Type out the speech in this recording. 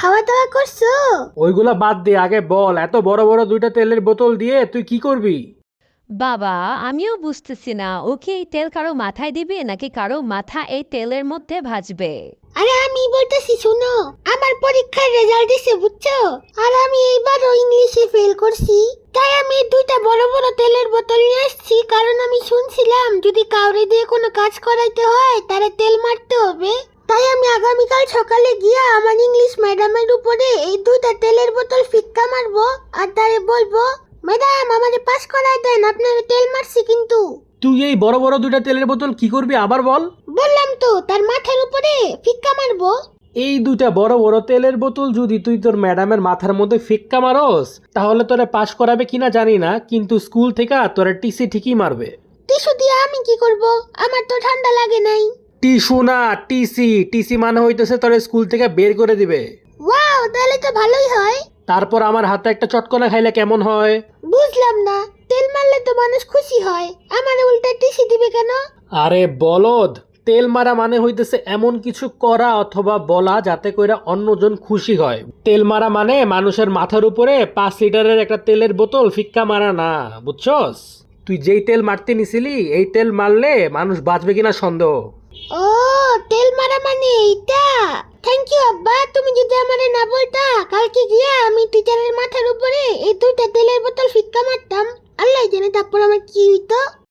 খাওয়া দাওয়া করছো? ওইগুলা বাদ দে, আগে বল এত বড় বড় দুইটা তেলের বোতল দিয়ে তুই কি করবি? বাবা, আমিও বুঝতেছি না, ও কি এই তেল কারো মাথায় দিবে নাকি কারো মাথা এই তেলের মধ্যে ভাজবে? আরে আমি বলতেছি শোনো, আমার পরীক্ষার রেজাল্ট দিছে বুঝছো, আর আমি এইবারও ইংলিশে ফেল করছি। তাই আমি এই দুইটা বড় বড় তেলের বোতল নিয়ে আসছি, কারণ আমি শুনছিলাম যদি কাউরে দিয়ে কোনো কাজ করাইতে হয় তারে তেল মারতে হবে। তাই আমি আগামীকাল সকালে গিয়া আমার ইংলিশ ম্যাডামের উপরে এই দুইটা তেলের বোতল ফিক্কা মারবো, আর তারে বলবো, ম্যাডাম আমারে পাস করাই দেন, আপনারে তেল মারছি কিন্তু। তুই এই বড় বড় দুইটা তেলের বোতল কি করবি আবার বল? বললাম তো তার মাথার উপরে ফিক্কা মারবো। এই দুইটা বড় বড় তেলের বোতল যদি তুই তোর ম্যাডামের মাথার মধ্যে ফিক্কা মারস তাহলে তোরে পাশ করাবে কিনা জানি না, কিন্তু স্কুল থেকে তোরে টিসি ঠিকই মারবে। টিস্যু দিয়ে আমি কি করব? আমার তো ঠান্ডা লাগে নাই। টিস্যু না, টিসি। টিসি মানে হইতেছে তোরে স্কুল থেকে বের করে দিবে। ওয়াও, তাহলে তো ভালোই হয়। তারপর আমার হাতে একটা চটকনা খাইলে কেমন হয়? বুঝলাম না, তেল মারলে তো মানুষ খুশি হয়, আমার উল্টা টিস্যু দিবে কেন? আরে বলদ, তেল মারা মানে হইতেছে এমন কিছু করা অথবা বলা যাতে কইরা অন্যজন খুশি হয়। তেল মারা মানে মানুষের মাথার উপরে 5 লিটারের একটা তেলের বোতল ফিক্কা মারা না, বুঝছস? তুই যেই তেল মারতে নিছিলি এই তেল মারলে মানুষ বাঁচবে কিনা সন্দেহ। ও, তেল মারা মানে এইটা। থ্যাংক ইউ আব্বা, তুমি যদি আমারে না বলতা কালকে গিয়া আমি টিচারের মাথার উপরে এই দুইটা তেলের বোতল ফিক্কা মারতাম, আল্লাহ জানে তারপর আমার কি হইতো।